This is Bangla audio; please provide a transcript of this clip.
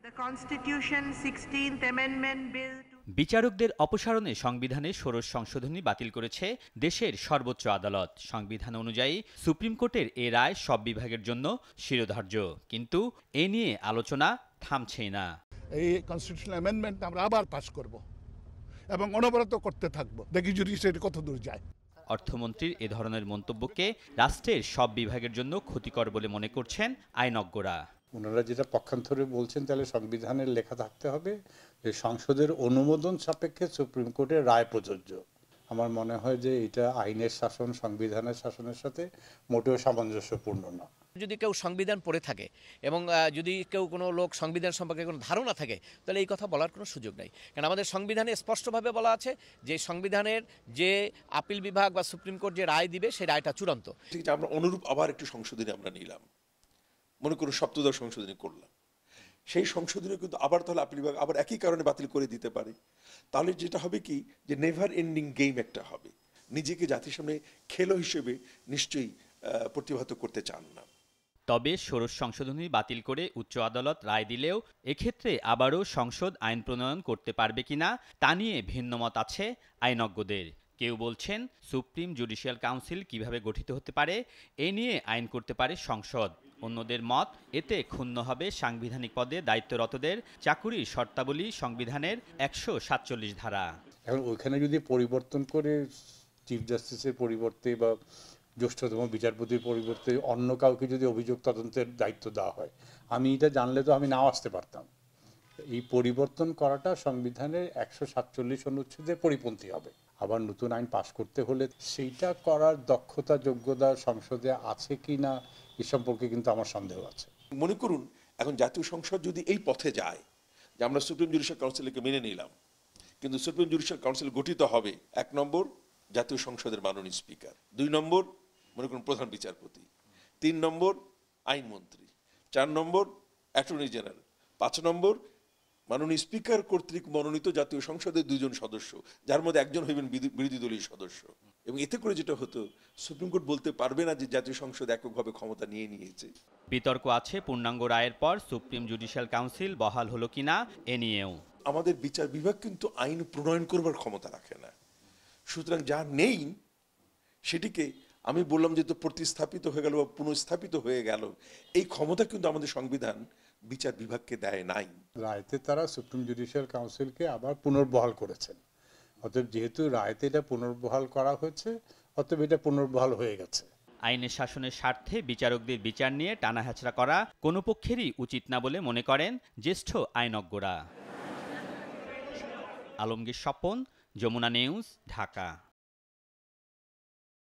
The Constitution 16th Amendment Bill বিচারকদের অপসারণে সংবিধানে ষোড়শ সংশোধনী বাতিল করেছে দেশের সর্বোচ্চ আদালত। সংবিধান অনুযায়ী সুপ্রিম কোর্টের এ রায় সব বিভাগের জন্য শিরোধার্য, কিন্তু এ নিয়ে আলোচনা থামছেই না। এই কনস্টিটিউশনাল অ্যামেন্ডমেন্ট আমরা আবার পাস করব এবং অনবরত করতে থাকব, দেখি জুডিশিয়ারি কত দূর যায়। অর্থমন্ত্রীর এ ধরনের মন্তব্যকে রাষ্ট্রের সব বিভাগের জন্য ক্ষতিকর বলে মনে করছেন আইনজ্ঞরা। ওনারা যেটা পক্ষান্তরে বলছেন, তাহলে সংবিধানের লেখা থাকতে হবে যে সংসদের অনুমোদন সাপেক্ষে সুপ্রিম কোর্টের রায় প্রযোজ্য। আমার মনে হয় যে এটা আইনের শাসন সংবিধানের শাসনের সাথে মোটেও সামঞ্জস্যপূর্ণ না। যদি কেউ সংবিধান পড়ে থাকে এবং যদি কোনো লোক সংবিধান সম্পর্কে কোনো ধারণা থাকে, তাহলে এই কথা বলার কোনো সুযোগ নেই। কারণ আমাদের সংবিধানে স্পষ্টভাবে বলা আছে যে সংবিধানের যে আপিল বিভাগ বা সুপ্রিম কোর্ট যে রায় দিবে সেই রায়টা চূড়ান্ত। ঠিক আছে, আমরা অনুরূপ আবার একটু সংশোধনী আমরা নিলাম, মনে করুন সপ্তদশ সংশোধনী করলাম, সেই সংশোধনী কিন্তু আবার তাহলে আপিল বিভাগ আবার একই কারণে বাতিল করে দিতে পারে। তাহলে যেটা হবে কি, যে নেভার এন্ডিং গেম একটা হবে। নিজেকে জাতির সামনে খেলো হিসেবে নিশ্চয়ই প্রতিহত করতে চান না। তবে ষোড়শ সংশোধনী বাতিল করে উচ্চ আদালত রায় দিলেও এক্ষেত্রে আবারও সংসদ আইন প্রণয়ন করতে পারবে কিনা তা নিয়ে ভিন্নমত আছে আইনজ্ঞদের। কেউ বলছেন সুপ্রিম জুডিশিয়াল কাউন্সিল কিভাবে গঠিত হতে পারে এ নিয়ে আইন করতে পারে সংসদ। অন্যদের মত, এতে ক্ষুণ্ণ হবে সাংবিধানিক পদে দায়িত্বরতদের চাকুরির শর্তাবলী সংবিধানের 147 ধারা। এখন ওইখানে যদি পরিবর্তন করে চিফ জাস্টিসের পরিবর্তে বা জ্যেষ্ঠতম বিচারপতির পরিবর্তে অন্য কাউকে যদি অভিযোগ তদন্তের দায়িত্ব দেওয়া হয়, আমি এটা জানলে তো আমি নাও আসতে পারতাম। এই পরিবর্তন করাটা সংবিধানের 147 অনুচ্ছেদের পরিপন্থী হবে। আবার নতুন আইন পাশ করতে হলে সেইটা করার দক্ষতা যোগ্যতা সংসদে আছে কি না এ সম্পর্কে কিন্তু আমার সন্দেহ আছে। মনে করুন এখন জাতীয় সংসদ যদি এই পথে যায় যে আমরা সুপ্রিম জুডিশিয়াল কাউন্সিলকে মেনে নিলাম, কিন্তু সুপ্রিম জুডিশিয়াল কাউন্সিল গঠিত হবে 1 নম্বর জাতীয় সংসদের মাননীয় স্পিকার, 2 নম্বর মনে করুন প্রধান বিচারপতি, 3 নম্বর আইনমন্ত্রী, 4 নম্বর অ্যাটর্নি জেনারেল, 5 নম্বর মাননীয় স্পিকার কর্তৃক মনোনীত জাতীয় সংসদের 2 জন সদস্য, যার মধ্যে একজন হইবেন বিরোধী দলীয় সদস্য। এবং এতে করে যেটা হতো, সুপ্রিম কোর্ট বলতে পারবে না যে জাতীয় সংসদ এককভাবে ক্ষমতা নিয়ে নিয়েছে। বিতর্ক আছে পূর্ণাঙ্গ রায়ের পর সুপ্রিম জুডিশিয়াল কাউন্সিল বহাল হলো কিনা এ নিয়েও। আমাদের বিচার বিভাগ কিন্তু আইন প্রণয়ন করবার ক্ষমতা রাখে না। সুতরাং যা নেই সেটিকে আমি বললাম যে তো প্রতিস্থাপিত হয়ে গেল বা পুনঃস্থাপিত হয়ে গেল, এই ক্ষমতা কিন্তু আমাদের সংবিধান বিচার বিভাগকে দেয় নাই। রায়তে তারা সুপ্রিম জুডিশিয়াল কাউন্সিলকে আবার পুনর্বহাল করেছেন। অতএব যেহেতু রায়তে এটা পুনর্বহাল করা হয়েছে, অতএব এটা পুনর্বহাল হয়ে গেছে। আইনের শাসনের স্বার্থে বিচারকদের বিচার নিয়ে টানাহেঁচড়া করা কোনো পক্ষেরই উচিত না বলে মনে করেন জ্যেষ্ঠ আইনজ্ঞরা। আলমগীর স্বপন, যমুনা নিউজ, ঢাকা।